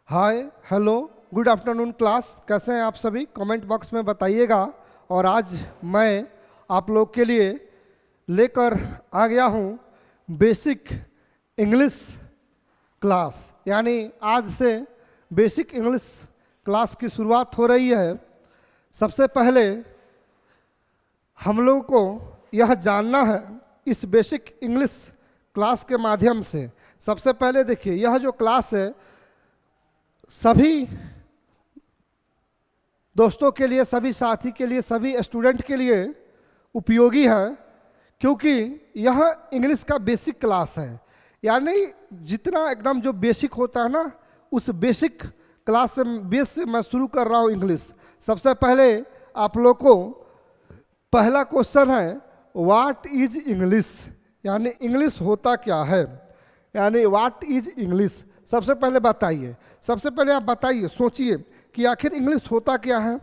Hi hello good afternoon class, कैसे हैं आप सभी? कमेंट बॉक्स में बताइएगा। और आज मैं आप लोग के लिए लेकर आ गया हूँ बेसिक इंग्लिश क्लास, यानी आज से बेसिक इंग्लिश क्लास की शुरुआत हो रही है। सबसे पहले हम लोगों को यह जानना है इस बेसिक इंग्लिश क्लास के माध्यम से। सबसे पहले देखिए, यह जो क्लास है सभी दोस्तों के लिए, सभी साथी के लिए, सभी स्टूडेंट के लिए उपयोगी है, क्योंकि यह इंग्लिश का बेसिक क्लास है। यानी जितना एकदम जो बेसिक होता है ना, उस बेसिक क्लास से बेस से मैं शुरू कर रहा हूँ इंग्लिश। सबसे पहले आप लोग को पहला क्वेश्चन है, व्हाट इज इंग्लिश, यानी इंग्लिश होता क्या है, यानी व्हाट इज इंग्लिश। सबसे पहले बताइए, सबसे पहले आप बताइए, सोचिए कि आखिर इंग्लिश होता क्या है,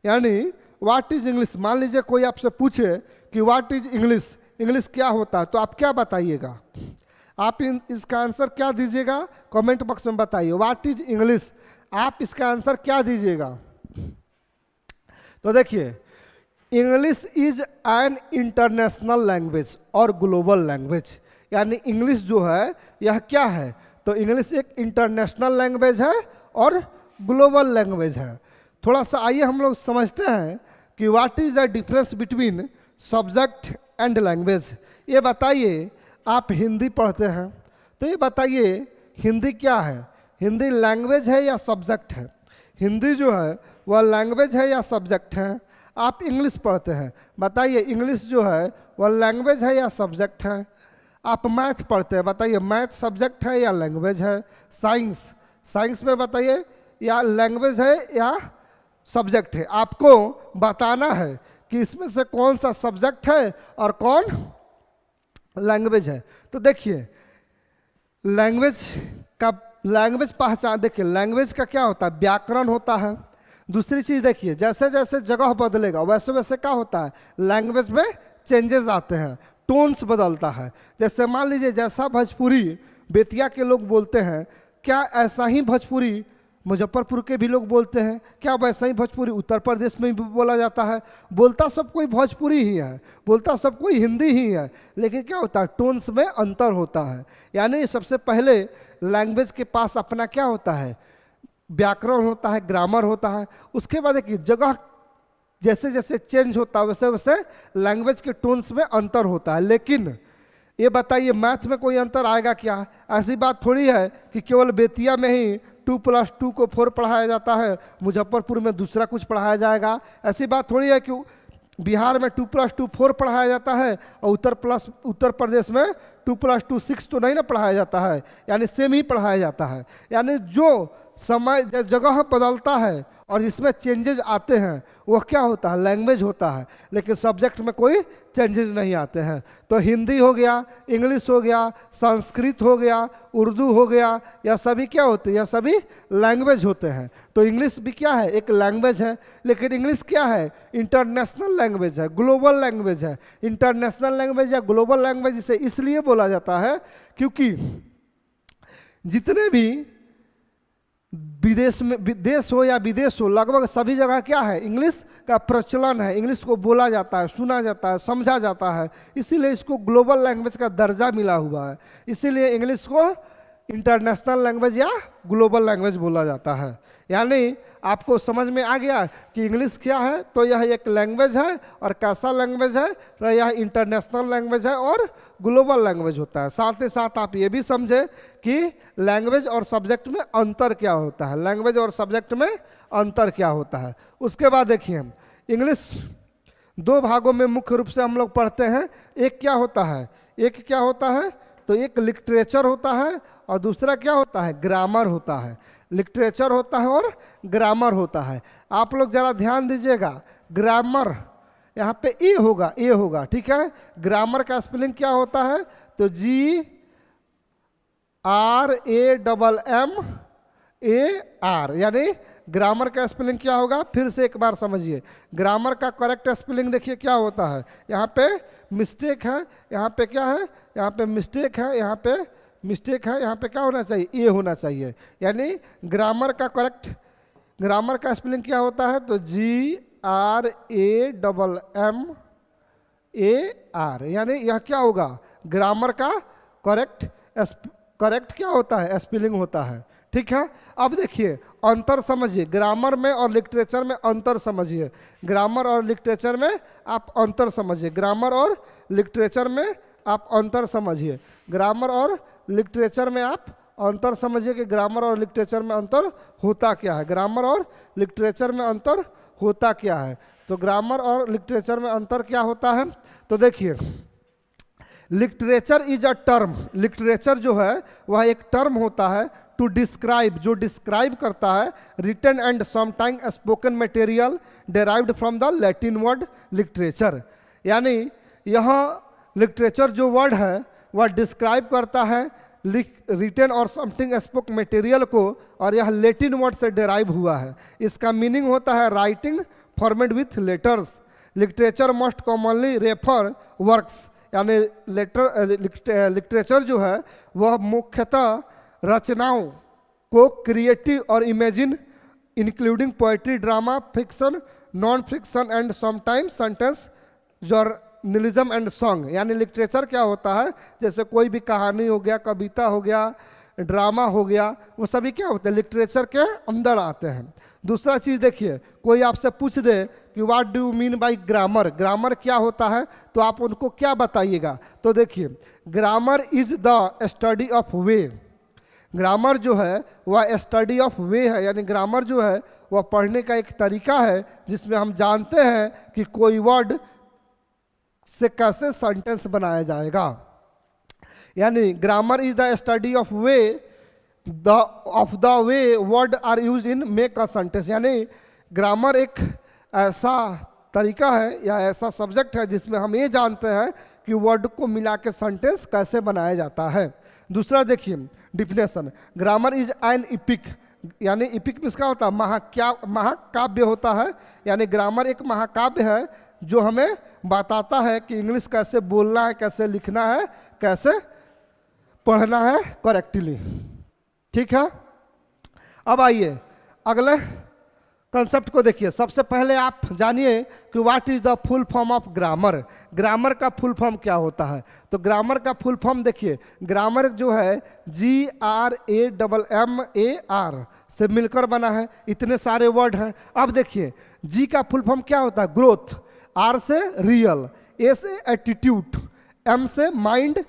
यानी व्हाट इज इंग्लिश। मान लीजिए कोई आपसे पूछे कि व्हाट इज इंग्लिश, इंग्लिश क्या होता है, तो आप क्या बताइएगा? आप इसका आंसर क्या दीजिएगा? कमेंट बॉक्स में बताइए, व्हाट इज इंग्लिश, आप इसका आंसर क्या दीजिएगा? तो देखिए, English is an international language और ग्लोबल लैंग्वेज। यानी इंग्लिश जो है यह क्या है? तो इंग्लिश एक इंटरनेशनल लैंग्वेज है और ग्लोबल लैंग्वेज है। थोड़ा सा आइए हम लोग समझते हैं कि what is the difference between subject and language. ये बताइए, आप हिंदी पढ़ते हैं तो ये बताइए हिंदी क्या है? हिंदी लैंग्वेज है या सब्जेक्ट है? हिंदी जो है वह लैंग्वेज है या सब्जेक्ट है? आप इंग्लिश पढ़ते हैं, बताइए इंग्लिश जो है वह लैंग्वेज है या सब्जेक्ट है? आप मैथ पढ़ते हैं, बताइए मैथ सब्जेक्ट है या लैंग्वेज है? साइंस, साइंस में बताइए या लैंग्वेज है या सब्जेक्ट है? आपको बताना है कि इसमें से कौन सा सब्जेक्ट है और कौन लैंग्वेज है। तो देखिए लैंग्वेज पहचान, देखिए लैंग्वेज का क्या होता है? व्याकरण होता है। दूसरी चीज देखिए, जैसे जैसे जगह बदलेगा वैसे वैसे क्या होता है? लैंग्वेज में चेंजेस आते हैं, टोन्स बदलता है। जैसे मान लीजिए जैसा भोजपुरी बेतिया के लोग बोलते हैं, क्या ऐसा ही भोजपुरी मुजफ्फरपुर के भी लोग बोलते हैं? क्या वैसा ही भोजपुरी उत्तर प्रदेश में भी बोला जाता है? बोलता सब कोई भोजपुरी ही है, बोलता सब कोई हिंदी ही है, लेकिन क्या होता है? टोन्स में अंतर होता है। यानी सबसे पहले लैंग्वेज के पास अपना क्या होता है? व्याकरण होता है, ग्रामर होता है। उसके बाद देखिए जगह जैसे जैसे चेंज होता है वैसे वैसे लैंग्वेज के टोन्स में अंतर होता है। लेकिन ये बताइए मैथ में कोई अंतर आएगा क्या? ऐसी बात थोड़ी है कि केवल बेतिया में ही 2+2 को 4 पढ़ाया जाता है, मुजफ्फरपुर में दूसरा कुछ पढ़ाया जाएगा। ऐसी बात थोड़ी है कि बिहार में 2+2 4 पढ़ाया जाता है और उत्तर प्रदेश में 2+2 6 तो नहीं ना पढ़ाया जाता है, यानी सेम ही पढ़ाया जाता है। यानी जो समय जगह बदलता है और इसमें चेंजेस आते हैं वह क्या होता है? लैंग्वेज होता है। लेकिन सब्जेक्ट में कोई चेंजेस नहीं आते हैं। तो हिंदी हो गया, इंग्लिश हो गया, संस्कृत हो गया, उर्दू हो गया, यह सभी क्या होते हैं? यह सभी लैंग्वेज होते हैं। तो इंग्लिश भी क्या है? एक लैंग्वेज है। लेकिन इंग्लिश क्या है? इंटरनेशनल लैंग्वेज है, ग्लोबल लैंग्वेज है। इंटरनेशनल लैंग्वेज या ग्लोबल लैंग्वेज इसे इसलिए बोला जाता है क्योंकि जितने भी विदेश में, देश हो या विदेश हो, लगभग सभी जगह क्या है? इंग्लिश का प्रचलन है, इंग्लिश को बोला जाता है, सुना जाता है, समझा जाता है। इसीलिए इसको ग्लोबल लैंग्वेज का दर्जा मिला हुआ है। इसीलिए इंग्लिश को इंटरनेशनल लैंग्वेज या ग्लोबल लैंग्वेज बोला जाता है। यानी आपको समझ में आ गया कि इंग्लिश क्या है? तो यह एक लैंग्वेज है। और कैसा लैंग्वेज है? तो यह इंटरनेशनल लैंग्वेज है और ग्लोबल लैंग्वेज होता है। साथ ही साथ आप ये भी समझे कि लैंग्वेज और सब्जेक्ट में अंतर क्या होता है, लैंग्वेज और सब्जेक्ट में अंतर क्या होता है। उसके बाद देखिए, इंग्लिश 2 भागों में मुख्य रूप से हम लोग पढ़ते हैं। एक क्या होता है? एक क्या होता है? तो एक लिटरेचर होता है और दूसरा क्या होता है? ग्रामर होता है। लिटरेचर होता है और ग्रामर होता है। आप लोग जरा ध्यान दीजिएगा, ग्रामर यहाँ पे ए होगा, ए होगा, ठीक है। ग्रामर का स्पेलिंग क्या होता है? तो GRAMMAR, यानी ग्रामर का स्पेलिंग क्या होगा? फिर से एक बार समझिए, ग्रामर का करेक्ट स्पेलिंग देखिए क्या होता है। यहाँ पे मिस्टेक है, यहाँ पे क्या है? यहाँ पे मिस्टेक है, यहाँ पे मिस्टेक है, यहाँ पे क्या होना चाहिए, ए होना चाहिए। यानी ग्रामर का करेक्ट, ग्रामर का स्पेलिंग क्या होता है, तो GRAMMAR, यानी यह क्या होगा, ग्रामर का करेक्ट करेक्ट क्या होता है, स्पेलिंग होता है। ठीक है, अब देखिए अंतर समझिए, ग्रामर में और लिटरेचर में अंतर समझिए, ग्रामर और लिटरेचर में आप अंतर समझिए, ग्रामर और लिटरेचर में आप अंतर समझिए, ग्रामर और लिटरेचर में आप अंतर समझिए कि ग्रामर और लिटरेचर में अंतर होता क्या है, ग्रामर और लिटरेचर में अंतर होता क्या है। तो ग्रामर और लिटरेचर में अंतर क्या होता है, तो देखिए literature is a term, literature जो है वह एक टर्म होता है टू डिस्क्राइब, जो डिस्क्राइब करता है written and sometime spoken material derived from the Latin word literature. यानी यहाँ लिटरेचर जो वर्ड है वह डिस्क्राइब करता है रिटन और समथिंग स्पोक मटेरियल को, और यह लैटिन वर्ड से डेराइव हुआ है। इसका मीनिंग होता है writing format with letters. Literature must commonly refer works, यानी लिटरेचर जो है वह मुख्यतः रचनाओं को क्रिएटिव और imagine including poetry, drama, fiction, non fiction and sometimes sentence journalism and song. यानी लिटरेचर क्या होता है, जैसे कोई भी कहानी हो गया, कविता हो गया, ड्रामा हो गया, वो सभी क्या होते हैं, लिटरेचर के अंदर आते हैं। दूसरा चीज़ देखिए, कोई आपसे पूछ दे कि what do you mean by grammar, grammar क्या होता है, तो आप उनको क्या बताइएगा, तो देखिए grammar is the study of way, grammar जो है वह स्टडी ऑफ वे है, यानी ग्रामर जो है वह पढ़ने का एक तरीका है जिसमें हम जानते हैं कि कोई वर्ड से कैसे सेंटेंस बनाया जाएगा। यानी grammar is the study of way of the way word are use in make a sentence. यानी ग्रामर एक ऐसा तरीका है या ऐसा सब्जेक्ट है जिसमें हम ये जानते हैं कि वर्ड को मिला के सेंटेंस कैसे बनाया जाता है। दूसरा देखिए definition, grammar is an EPIC, यानी इपिक में इसका होता है महाकाव्य होता है। यानी ग्रामर एक महाकाव्य है जो हमें बताता है कि इंग्लिश कैसे बोलना है, कैसे लिखना है, कैसे पढ़ना है करेक्टली। ठीक है, अब आइए अगले कंसेप्ट को देखिए। सबसे पहले आप जानिए कि what is the full form of grammar, grammar का फुल फॉर्म क्या होता है। तो ग्रामर का फुल फॉर्म देखिए, ग्रामर जो है GRAMMAR से मिलकर बना है, इतने सारे वर्ड हैं। अब देखिए जी का फुल फॉर्म क्या होता है, ग्रोथ, R से रियल, A से एटीट्यूड, M से माइंड,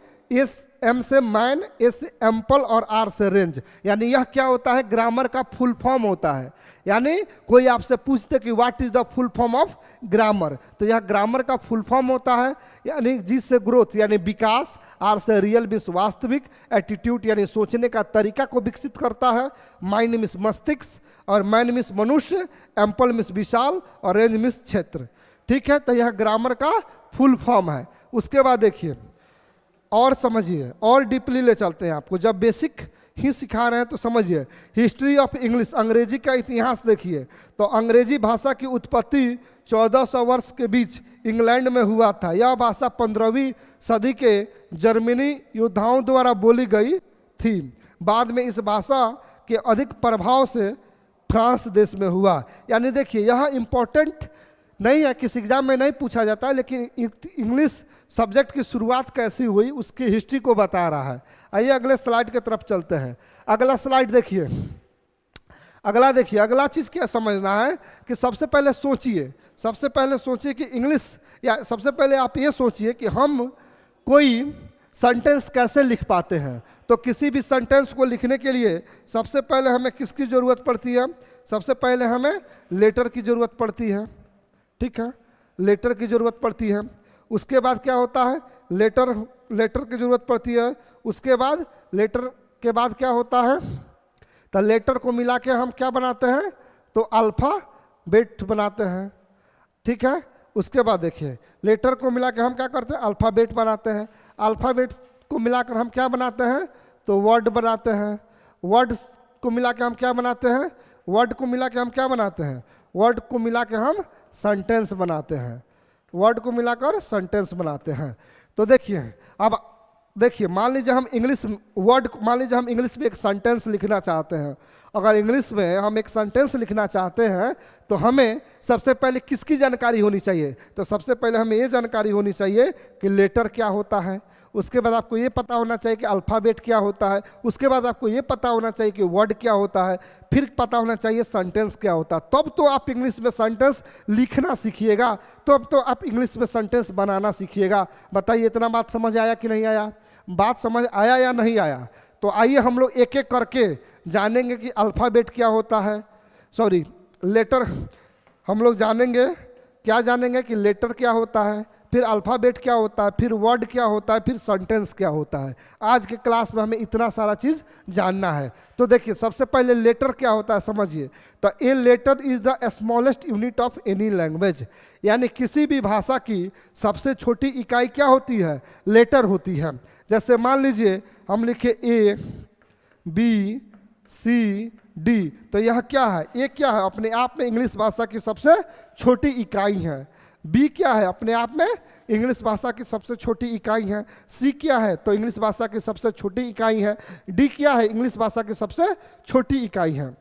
M से मैन, A से एम्पल और R से रेंज। यानी यह क्या होता है, ग्रामर का फुल फॉर्म होता है। यानी कोई आपसे पूछते कि what is the full form of grammar, तो यह ग्रामर का फुल फॉर्म होता है। यानी जी से ग्रोथ यानी विकास, R से रियल मीन्स वास्तविक, एटीट्यूड यानी सोचने का तरीका को विकसित करता है, माइंड मीन्स मस्तिष्क, और मैन मीन्स मनुष्य, एम्पल मीन्स विशाल, और रेंज मीन्स क्षेत्र। ठीक है, तो यह ग्रामर का फुल फॉर्म है। उसके बाद देखिए और समझिए, और डीपली ले चलते हैं आपको, जब बेसिक ही सिखा रहे हैं तो समझिए। हिस्ट्री ऑफ इंग्लिश, अंग्रेजी का इतिहास देखिए। तो अंग्रेजी भाषा की उत्पत्ति 1400 वर्ष के बीच इंग्लैंड में हुआ था। यह भाषा 15वीं सदी के जर्मनी योद्धाओं द्वारा बोली गई थी। बाद में इस भाषा के अधिक प्रभाव से फ्रांस देश में हुआ। यानी देखिए यह इम्पोर्टेंट नहीं है, किसी एग्जाम में नहीं पूछा जाता है, लेकिन इंग्लिश सब्जेक्ट की शुरुआत कैसी हुई उसकी हिस्ट्री को बता रहा है। आइए अगले स्लाइड की तरफ चलते हैं। अगला स्लाइड देखिए, अगला देखिए, अगला चीज़ क्या समझना है कि सबसे पहले सोचिए कि इंग्लिश, या सबसे पहले आप ये सोचिए कि हम कोई सेंटेंस कैसे लिख पाते हैं। तो किसी भी सेंटेंस को लिखने के लिए सबसे पहले हमें किसकी ज़रूरत पड़ती है, सबसे पहले हमें लेटर की ज़रूरत पड़ती है। ठीक है, लेटर की ज़रूरत पड़ती है। उसके बाद क्या होता है, लेटर की ज़रूरत पड़ती है। उसके बाद लेटर के बाद क्या होता है, तो लेटर को मिला के हम क्या बनाते हैं, तो अल्फ़ाबेट बनाते हैं। ठीक है, उसके बाद देखिए लेटर को मिला के हम क्या करते हैं, अल्फ़ाबेट बनाते हैं। अल्फ़ाबेट को मिलाकर हम क्या बनाते हैं, तो वर्ड बनाते हैं। वर्ड को मिला के हम क्या बनाते हैं, वर्ड को मिला के हम क्या बनाते हैं, वर्ड को मिला के हम सेंटेंस बनाते हैं। वर्ड को मिलाकर सेंटेंस बनाते हैं। तो देखिए अब देखिए मान लीजिए हम इंग्लिश वर्ड, मान लीजिए हम इंग्लिश में एक सेंटेंस लिखना चाहते हैं। अगर इंग्लिश में हम एक सेंटेंस लिखना चाहते हैं तो हमें सबसे पहले किसकी जानकारी होनी चाहिए? तो सबसे पहले हमें ये जानकारी होनी चाहिए कि लेटर क्या होता है, उसके बाद आपको ये पता होना चाहिए कि अल्फ़ाबेट क्या होता है, उसके बाद आपको ये पता होना चाहिए कि वर्ड क्या होता है, फिर पता होना चाहिए सेंटेंस क्या होता है। तब तो आप इंग्लिश में सेंटेंस लिखना सीखिएगा, तब तो आप इंग्लिश में सेंटेंस बनाना सीखिएगा। बताइए इतना बात समझ आया कि नहीं आया? बात समझ आया या नहीं आया? तो आइए हम लोग एक एक करके जानेंगे कि अल्फ़ाबेट क्या होता है, सॉरी लेटर हम लोग जानेंगे। क्या जानेंगे? कि लेटर क्या होता है, फिर अल्फ़ाबेट क्या होता है, फिर वर्ड क्या होता है, फिर सेंटेंस क्या होता है। आज के क्लास में हमें इतना सारा चीज़ जानना है। तो देखिए सबसे पहले लेटर क्या होता है समझिए। तो a letter is the smallest unit of any language, यानी किसी भी भाषा की सबसे छोटी इकाई क्या होती है? लेटर होती है। जैसे मान लीजिए हम लिखे ए बी सी डी, तो यह क्या है? ए क्या है? अपने आप में इंग्लिश भाषा की सबसे छोटी इकाई है। बी क्या है? अपने आप में इंग्लिश भाषा की सबसे छोटी इकाई है। सी क्या है? तो इंग्लिश भाषा की सबसे छोटी इकाई है। डी क्या है? इंग्लिश भाषा की सबसे छोटी इकाई है।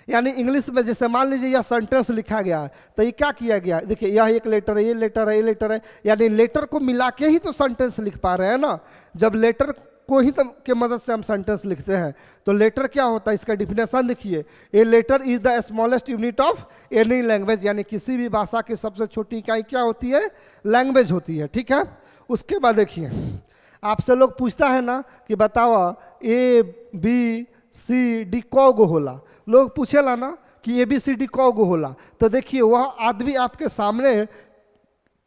यानी इंग्लिश में जैसे मान लीजिए यह सेंटेंस लिखा गया है, तो ये क्या किया गया है? देखिए यह एक लेटर है, ये लेटर है, ये लेटर है, यानी लेटर को मिला के ही तो सेंटेंस लिख पा रहे हैं ना। जब लेटर को ही तो के मदद से हम सेंटेंस लिखते हैं, तो लेटर क्या होता है इसका डिफिनेशन देखिए। A letter is the smallest unit of any language, यानी किसी भी भाषा की सबसे छोटी इकाई क्या होती है? लैंग्वेज होती है। ठीक है, उसके बाद देखिए आपसे लोग पूछता है ना कि बताओ ए बी सी डी कौगो होला, लोग पूछेला ना कि ए बी सी डी कौगो होला। तो देखिए वह आदमी आपके सामने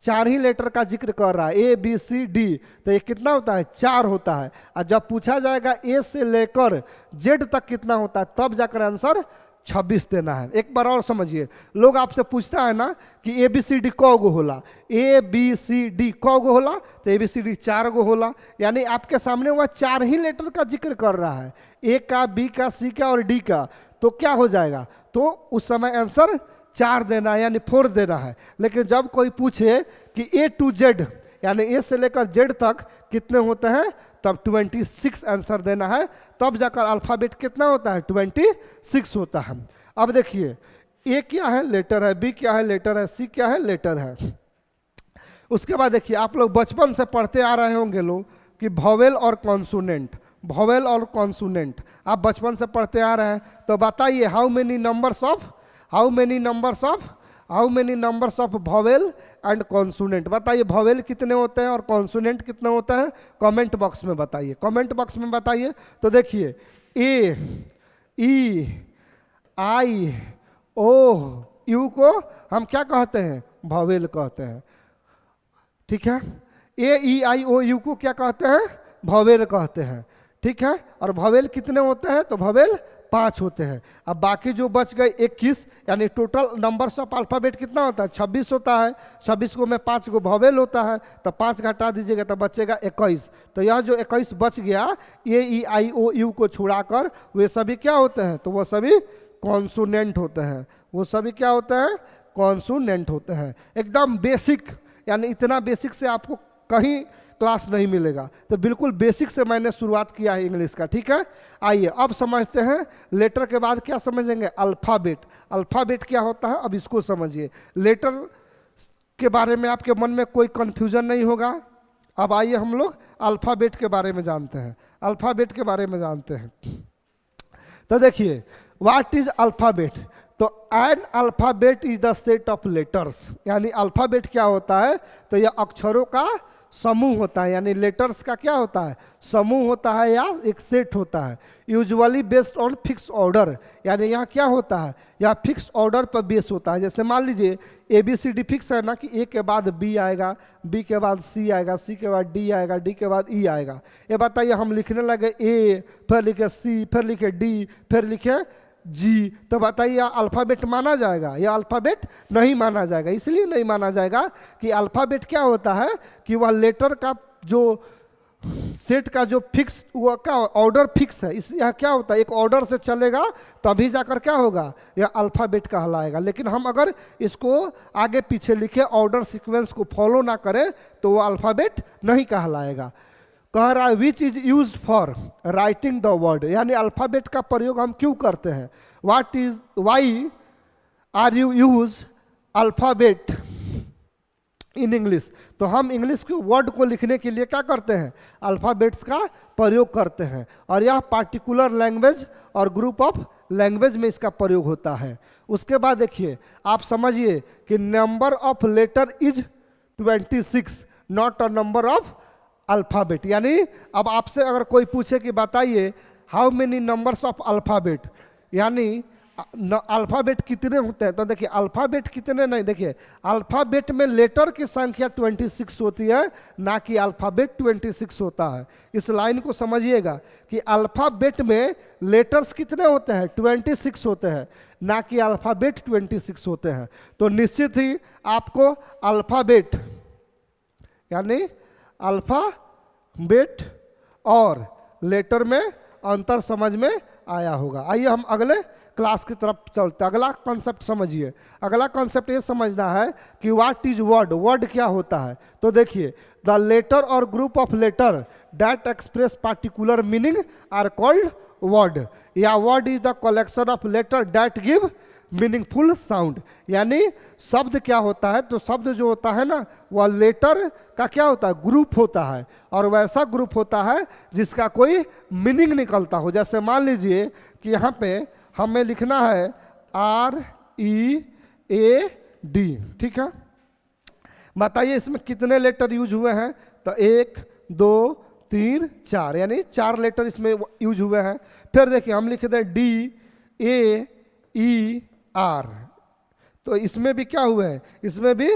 चार ही लेटर का जिक्र कर रहा है, ए बी सी डी, तो ये कितना होता है? 4 होता है। और जब पूछा जाएगा ए से लेकर जेड तक कितना होता है, तब जाकर आंसर 26 देना है। एक बार और समझिए, लोग आपसे पूछता है ना कि ए बी सी डी कौगो होला, ए बी सी डी कौगो होला, तो ए बी सी डी 4 गो होला, यानी आपके सामने वह 4 ही लेटर का जिक्र कर रहा है, ए का, बी का, सी का और डी का। तो क्या हो जाएगा? तो उस समय आंसर 4 देना है, यानी 4 देना है। लेकिन जब कोई पूछे कि ए टू जेड, यानी ए से लेकर जेड तक कितने होते हैं, तब 26 आंसर देना है। तब जाकर अल्फ़ाबेट कितना होता है? 26 होता है। अब देखिए ए क्या है? लेटर है। बी क्या है? लेटर है। सी क्या है? लेटर है। उसके बाद देखिए आप लोग बचपन से पढ़ते आ रहे होंगे लोग कि वॉवेल और कॉन्सोनेंट, वॉवेल और कॉन्सोनेंट आप बचपन से पढ़ते आ रहे हैं। तो बताइए how many numbers of vowel and consonant, बताइए वॉवेल कितने होते हैं और कॉन्सोनेंट कितने होते हैं? कमेंट बॉक्स में बताइए, कमेंट बॉक्स में बताइए। तो देखिए ए ई आई ओ यू को हम क्या कहते हैं? वॉवेल कहते हैं। ठीक है, ए ई आई ओ यू को क्या कहते हैं? वॉवेल कहते हैं। ठीक है, और वॉवेल कितने होते हैं? तो वॉवेल 5 होते हैं। अब बाकी जो बच गए 21, यानी टोटल नंबर्स ऑफ अल्फ़ाबेट कितना होता है? 26 होता है। 26 को में 5 को वॉवेल होता है, तो 5 घटा दीजिएगा तो बचेगा 21। तो यह जो 21 बच गया ए ई आई ओ यू को छुड़ाकर, वे सभी क्या होते हैं? तो वो सभी कॉन्सोनेंट होते हैं। वो सभी क्या होते हैं? कॉन्सोनेंट होते हैं। एकदम बेसिक, यानी इतना बेसिक से आपको कहीं क्लास नहीं मिलेगा। तो बिल्कुल बेसिक से मैंने शुरुआत किया है इंग्लिश का। ठीक है, आइए अब समझते हैं लेटर के बाद क्या समझेंगे? अल्फ़ाबेट। अल्फ़ाबेट क्या होता है अब इसको समझिए। लेटर के बारे में आपके मन में कोई कन्फ्यूजन नहीं होगा। अब आइए हम लोग अल्फ़ाबेट के बारे में जानते हैं। अल्फ़ाबेट के बारे में जानते हैं। तो देखिए व्हाट इज अल्फ़ाबेट? तो N alphabet is the set of letters, यानी अल्फ़ाबेट क्या होता है? तो यह अक्षरों का समूह होता है, यानी लेटर्स का क्या होता है? समूह होता है या एक सेट होता है। Usually based on fix order, यानी यहाँ क्या होता है? यह फिक्स ऑर्डर पर बेस होता है। जैसे मान लीजिए A B C D fix है ना, कि ए के बाद बी आएगा, बी के बाद सी आएगा, सी के बाद डी आएगा, डी के बाद ई आएगा। ये बताइए हम लिखने लगे ए, फिर लिखे सी, फिर लिखे डी, फिर लिखे जी, तो बताइए अल्फ़ाबेट माना जाएगा? या अल्फ़ाबेट नहीं माना जाएगा। इसलिए नहीं माना जाएगा कि अल्फ़ाबेट क्या होता है कि वह लेटर का जो सेट का जो फिक्स हुआ का ऑर्डर फिक्स है, इसलिए यह क्या होता है? एक ऑर्डर से चलेगा तभी जाकर क्या होगा? यह अल्फ़ाबेट कहलाएगा। लेकिन हम अगर इसको आगे पीछे लिखे ऑर्डर सीक्वेंस को फॉलो ना करें तो वह अल्फ़ाबेट नहीं कहलाएगा। कह रहा है which is use for writing the word, यानी अल्फाबेट का प्रयोग हम क्यों करते हैं, what is why are you use alphabet in English. तो हम इंग्लिश के वर्ड को लिखने के लिए क्या करते हैं, अल्फाबेट्स का प्रयोग करते हैं, और यह पार्टिकुलर लैंग्वेज और ग्रुप ऑफ लैंग्वेज में इसका प्रयोग होता है। उसके बाद देखिए आप समझिए कि number of letter is 26, not a number of alphabet. यानी अब आपसे अगर कोई पूछे कि बताइए how many numbers of alphabet, यानी अल्फाबेट कितने होते हैं, तो देखिए अल्फाबेट कितने नहीं, देखिए अल्फाबेट में लेटर की संख्या 26 होती है, ना कि अल्फाबेट 26 होता है। इस लाइन को समझिएगा कि अल्फाबेट में लेटर्स कितने होते हैं, 26 होते हैं, ना कि अल्फाबेट 26 होते हैं। तो निश्चित ही आपको अल्फाबेट यानी अल्फाबेट और लेटर में अंतर समझ में आया होगा। आइए हम अगले क्लास की तरफ चलते हैं। अगला कॉन्सेप्ट समझिए। अगला कॉन्सेप्ट ये समझना है कि व्हाट इज वर्ड, वर्ड क्या होता है। तो देखिए the letter or group of letter that express particular meaning are called word, या word is the collection of letter that give meaningful sound. यानी शब्द क्या होता है, तो शब्द जो होता है ना वह लेटर का क्या होता है, ग्रुप होता है, और वैसा ग्रुप होता है जिसका कोई मीनिंग निकलता हो। जैसे मान लीजिए कि यहाँ पे हमें लिखना है READ, ठीक है। बताइए इसमें कितने लेटर यूज हुए हैं, तो 1 2 3 4, यानी 4 लेटर इसमें यूज हुए हैं। फिर देखिए हम लिख दें DAER, तो इसमें भी क्या हुए हैं, इसमें भी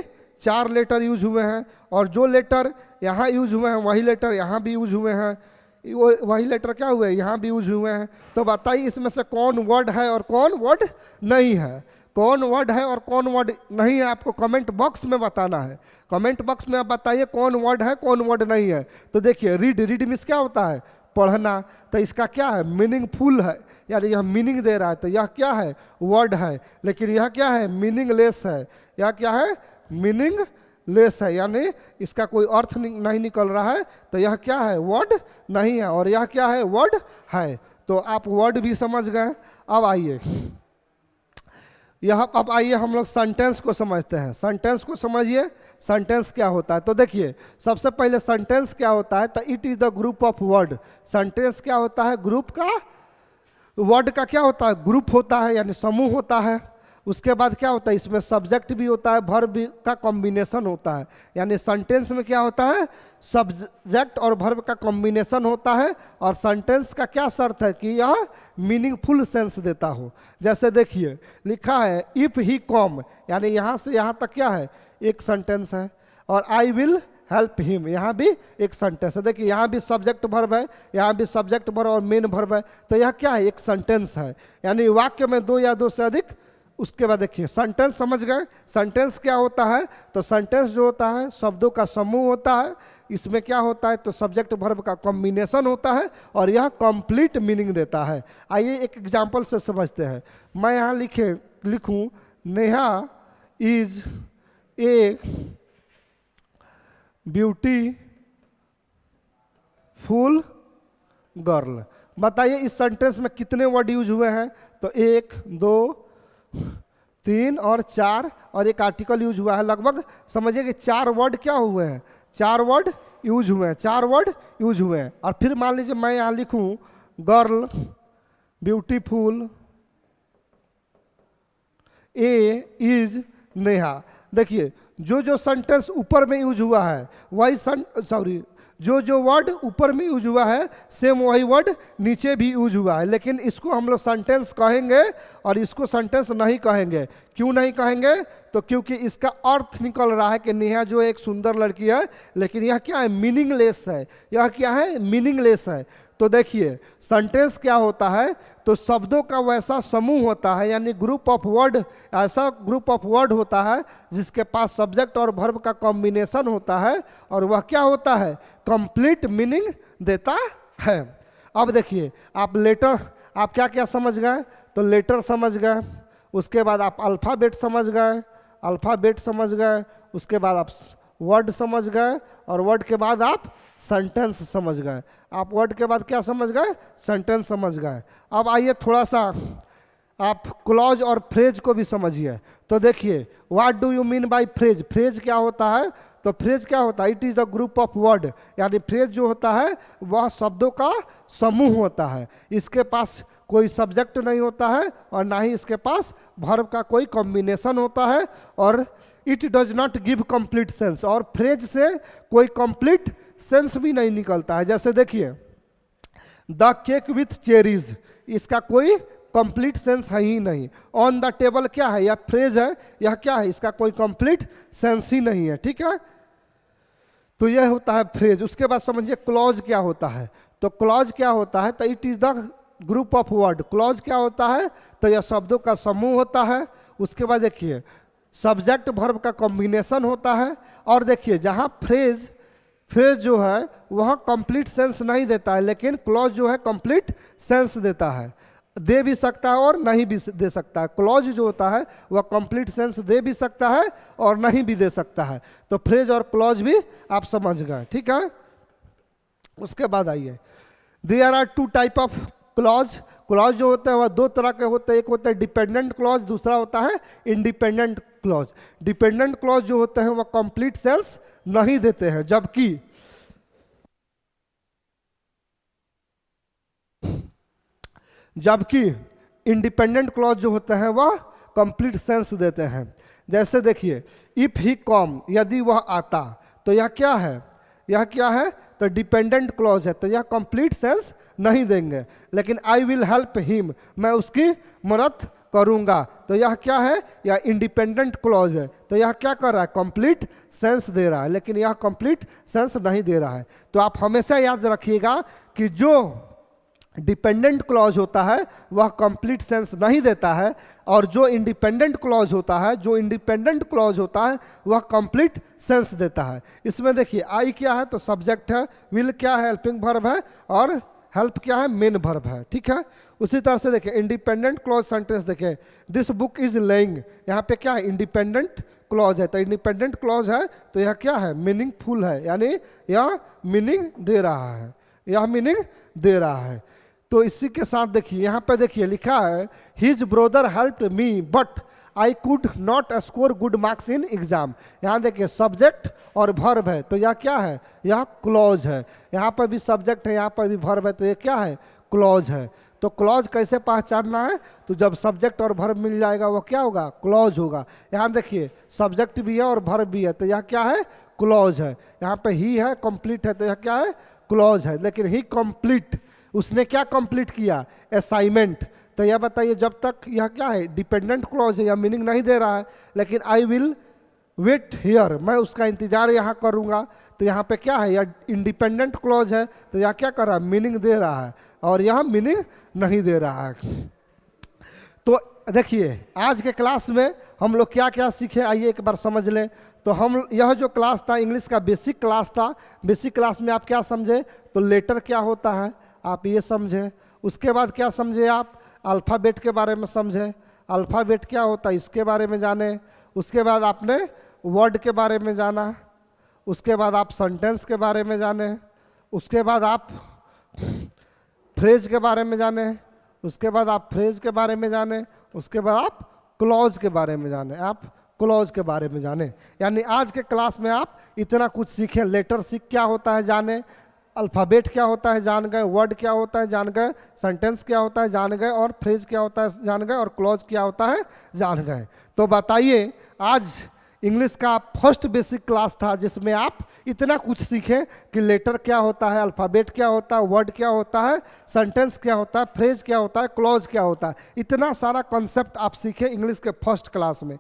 4 लेटर यूज हुए हैं, और जो लेटर यहाँ यूज हुए हैं वही लेटर यहाँ भी यूज हुए हैं, वही लेटर क्या हुए यहाँ भी यूज हुए हैं। तो बताइए इसमें से कौन वर्ड है और कौन वर्ड नहीं है, कौन वर्ड है और कौन वर्ड नहीं है, आपको कमेंट बॉक्स में बताना है। कमेंट बॉक्स में आप बताइए कौन वर्ड है कौन वर्ड नहीं है। तो देखिए रीड, रीड मीन्स क्या होता है, पढ़ना, तो इसका क्या है, मीनिंगफुल है, यानी यह मीनिंग दे रहा है, तो यह क्या है, वर्ड है। लेकिन यह क्या है, मीनिंगलेस है, यह क्या है, मीनिंग लेस है, यानी इसका कोई अर्थ नहीं निकल रहा है, तो यह क्या है, वर्ड नहीं है, और यह क्या है, वर्ड है। तो आप वर्ड भी समझ गए। अब आइए यह, अब आइए हम लोग सेंटेंस को समझते हैं। सेंटेंस को समझिए, सेंटेंस क्या होता है। तो देखिए सबसे पहले सेंटेंस क्या होता है, तो it is the group of word. Sentence क्या होता है, ग्रुप का, वर्ड का क्या होता है, ग्रुप होता है, यानी समूह होता है। उसके बाद क्या होता है, इसमें सब्जेक्ट भी होता है, वर्ब का कॉम्बिनेशन होता है, यानी सेंटेंस में क्या होता है, सब्जेक्ट और वर्ब का कॉम्बिनेशन होता है। और सेंटेंस का क्या शर्त है कि यह मीनिंगफुल सेंस देता हो। जैसे देखिए लिखा है इफ ही कम, यानी यहाँ से यहाँ तक क्या है, एक सेंटेंस है, और आई विल हेल्प हिम, यहाँ भी एक सेंटेंस है। देखिए यहाँ भी सब्जेक्ट वर्ब है, यहाँ भी सब्जेक्ट वर्ब और मेन वर्ब है, तो यह क्या है, एक सेंटेंस है, यानी वाक्य में 2 या 2 से अधिक। उसके बाद देखिए सेंटेंस समझ गए। सेंटेंस क्या होता है, तो सेंटेंस जो होता है शब्दों का समूह होता है, इसमें क्या होता है, तो सब्जेक्ट वर्ब का कॉम्बिनेशन होता है, और यह कंप्लीट मीनिंग देता है। आइए एक एग्जांपल से समझते हैं। मैं यहाँ लिखूं Neha is a beautiful girl. बताइए इस सेंटेंस में कितने वर्ड यूज हुए हैं, तो 1 2 3 और 4, और एक आर्टिकल यूज हुआ है। लगभग समझिए कि 4 वर्ड क्या हुए हैं, 4 वर्ड यूज हुए हैं, 4 वर्ड यूज हुए हैं। और फिर मान लीजिए मैं यहाँ लिखूं girl beautiful A is Neha. देखिए जो जो सेंटेंस ऊपर में यूज हुआ है वही जो वर्ड ऊपर में यूज हुआ है सेम वही वर्ड नीचे भी यूज हुआ है, लेकिन इसको हम लोग सेंटेंस कहेंगे और इसको सेंटेंस नहीं कहेंगे। क्यों नहीं कहेंगे, तो क्योंकि इसका अर्थ निकल रहा है कि नेहा जो एक सुंदर लड़की है, लेकिन यह क्या है, मीनिंगलेस है। यह क्या है, मीनिंगलेस है। तो देखिए सेंटेंस क्या होता है, तो शब्दों का वैसा समूह होता है, यानी ग्रुप ऑफ वर्ड, ऐसा ग्रुप ऑफ वर्ड होता है जिसके पास सब्जेक्ट और वर्ब का कॉम्बिनेशन होता है, और वह क्या होता है, कंप्लीट मीनिंग देता है। अब देखिए आप लेटर, आप क्या क्या समझ गए, तो लेटर समझ गए, उसके बाद आप अल्फ़ाबेट समझ गए, उसके बाद आप वर्ड समझ गए, और वर्ड के बाद आप सेंटेंस समझ गए। आप वर्ड के बाद क्या समझ गए? सेंटेंस समझ गए। अब आइए थोड़ा सा आप क्लॉज और फ्रेज को भी समझिए। तो देखिए, what do you mean by phrase? Phrase क्या होता है? तो फ्रेज क्या होता है? It is the group of word, यानी फ्रेज जो होता है वह शब्दों का समूह होता है। इसके पास कोई सब्जेक्ट नहीं होता है और ना ही इसके पास वर्ब का कोई कॉम्बिनेशन होता है, और it does not give complete sense, और फ्रेज से कोई कंप्लीट सेंस भी नहीं निकलता है। जैसे देखिए, द केक विथ चेरीज, इसका कोई कंप्लीट सेंस है ही नहीं। ऑन द टेबल क्या है? यह फ्रेज है, यह क्या है? इसका कोई कंप्लीट सेंस ही नहीं है। ठीक है, तो यह होता है फ्रेज। उसके बाद समझिए क्लॉज क्या होता है। तो क्लॉज क्या होता है? तो it is the group of word. Clause क्या होता है? तो यह शब्दों का समूह होता है। उसके बाद देखिए, सब्जेक्ट वर्ब का कॉम्बिनेशन होता है। और देखिए, जहाँ फ्रेज जो है वह कंप्लीट सेंस नहीं देता है, लेकिन क्लॉज जो है कंप्लीट सेंस देता है। दे भी सकता है और नहीं भी दे सकता है। क्लॉज जो होता है वह कंप्लीट सेंस दे भी सकता है और नहीं भी दे सकता है। तो फ्रेज और क्लॉज भी आप समझ गए। ठीक है, उसके बाद आइए, there are two type of clause. Clause जो होते हैं वह दो तरह के होते हैं। एक होता है डिपेंडेंट क्लॉज, दूसरा होता है इंडिपेंडेंट क्लॉज। डिपेंडेंट क्लॉज जो होते हैं वह कंप्लीट सेंस नहीं देते हैं, जबकि इंडिपेंडेंट क्लॉज जो होते हैं वह कंप्लीट सेंस देते हैं। जैसे देखिए, इफ ही कम, यदि वह आता, तो यह क्या है? यह क्या है? तो डिपेंडेंट क्लॉज है, तो यह कंप्लीट सेंस नहीं देंगे। लेकिन आई विल हेल्प हिम, मैं उसकी मदद करूंगा, तो यह क्या है? यह इंडिपेंडेंट क्लॉज है, तो यह क्या कर रहा है? कंप्लीट सेंस दे रहा है, लेकिन यह कंप्लीट सेंस नहीं दे रहा है। तो आप हमेशा याद रखिएगा कि जो डिपेंडेंट क्लॉज होता है वह कंप्लीट सेंस नहीं देता है, और जो इंडिपेंडेंट क्लॉज होता है वह कंप्लीट सेंस देता है। इसमें देखिए, आई क्या है? तो सब्जेक्ट है, विल क्या है? हेल्पिंग वर्ब है, और हेल्प क्या है? मेन वर्ब है। ठीक है, उसी तरह से देखिए इंडिपेंडेंट क्लॉज सेंटेंस देखिए, दिस बुक इज लेइंग, यहाँ पे क्या है? इंडिपेंडेंट क्लॉज है, तो इंडिपेंडेंट क्लॉज है तो यह क्या है? मीनिंगफुल है, यानी यह मीनिंग दे रहा है, यह मीनिंग दे रहा है। तो इसी के साथ देखिए, यहाँ पे देखिए लिखा है, his brother helped me but I could not score good marks in exam. यहाँ देखिए सब्जेक्ट और वर्ब है, तो यह क्या है? यह क्लॉज है। यहाँ पर भी सब्जेक्ट है, यहाँ पर भी वर्ब है, तो यह क्या है? क्लॉज है। तो क्लॉज कैसे पहचानना है? तो जब सब्जेक्ट और वर्ब मिल जाएगा वो क्या होगा? क्लॉज होगा। यहाँ देखिए सब्जेक्ट भी है और वर्ब भी है, तो यह क्या है? क्लॉज है। यहाँ पे ही है, कंप्लीट है, तो यह क्या है? क्लॉज है। लेकिन ही कंप्लीट, उसने क्या कंप्लीट किया? असाइनमेंट। तो यह बताइए, जब तक यह क्या है? डिपेंडेंट क्लॉज है, यह मीनिंग नहीं दे रहा है। लेकिन आई विल वेट हियर, मैं उसका इंतजार यहाँ करूँगा, तो यहाँ पे क्या है? यह इंडिपेंडेंट क्लॉज है, तो यह क्या कर रहा है? मीनिंग दे रहा है, और यह मीनिंग नहीं दे रहा है। तो देखिए, आज के क्लास में हम लोग क्या क्या सीखे, आइए एक बार समझ लें। तो हम, यह जो क्लास था इंग्लिश का बेसिक क्लास था। बेसिक क्लास में आप क्या समझे? तो लेटर क्या होता है आप ये समझे। उसके बाद क्या समझे आप? अल्फ़ाबेट के बारे में समझे, अल्फ़ाबेट क्या होता है इसके बारे में जाने। उसके बाद आपने वर्ड के बारे में जाना, उसके बाद आप सेंटेंस के बारे में जाने, उसके बाद आप फ्रेज के बारे में जाने, उसके बाद आप फ्रेज के बारे में जाने, उसके बाद आप क्लॉज के बारे में जाने, आप क्लॉज के बारे में जाने। यानी आज के क्लास में आप इतना कुछ सीखें। लेटर सीख क्या होता है जाने, अल्फ़ाबेट क्या होता है जान गए, वर्ड क्या होता है जान गए, सेंटेंस क्या होता है जान गए, और फ्रेज क्या होता है जान गए, और क्लॉज क्या होता है जान गए। तो बताइए, आज इंग्लिश का फर्स्ट बेसिक क्लास था जिसमें आप इतना कुछ सीखें कि लेटर क्या होता है, अल्फ़ाबेट क्या होता है, वर्ड क्या होता है, सेंटेंस क्या होता है, फ्रेज क्या होता है, क्लॉज क्या होता है। इतना सारा कॉन्सेप्ट आप सीखें इंग्लिश के फर्स्ट क्लास में।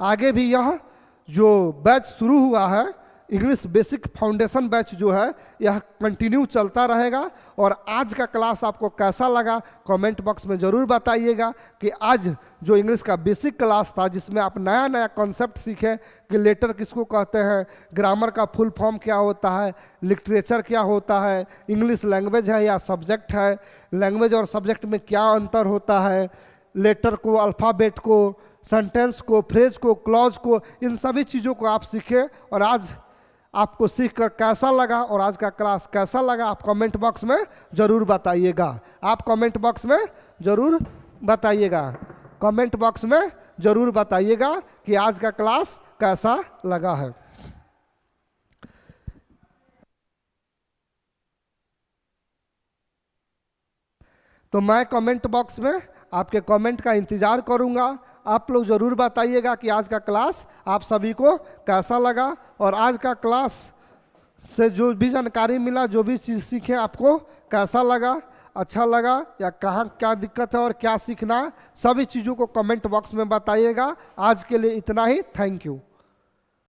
आगे भी यह जो बैच शुरू हुआ है, इंग्लिश बेसिक फाउंडेशन बैच जो है, यह कंटिन्यू चलता रहेगा। और आज का क्लास आपको कैसा लगा कमेंट बॉक्स में ज़रूर बताइएगा कि आज जो इंग्लिश का बेसिक क्लास था जिसमें आप नया नया कॉन्सेप्ट सीखें कि लेटर किसको कहते हैं, ग्रामर का फुल फॉर्म क्या होता है, लिटरेचर क्या होता है, इंग्लिश लैंग्वेज है या सब्जेक्ट है, लैंग्वेज और सब्जेक्ट में क्या अंतर होता है, लेटर को, अल्फ़ाबेट को, सेंटेंस को, फ्रेज को, क्लॉज को, इन सभी चीज़ों को आप सीखें। और आज आपको सीख कर कैसा लगा और आज का क्लास कैसा लगा आप कमेंट बॉक्स में ज़रूर बताइएगा। आप कमेंट बॉक्स में ज़रूर बताइएगा, कमेंट बॉक्स में ज़रूर बताइएगा कि आज का क्लास कैसा लगा है। तो मैं कमेंट बॉक्स में आपके कमेंट का इंतज़ार करूंगा। आप लोग ज़रूर बताइएगा कि आज का क्लास आप सभी को कैसा लगा और आज का क्लास से जो भी जानकारी मिला, जो भी चीज़ सीखे, आपको कैसा लगा, अच्छा लगा या कहाँ क्या दिक्कत है और क्या सीखना है, सभी चीज़ों को कमेंट बॉक्स में बताइएगा। आज के लिए इतना ही, थैंक यू।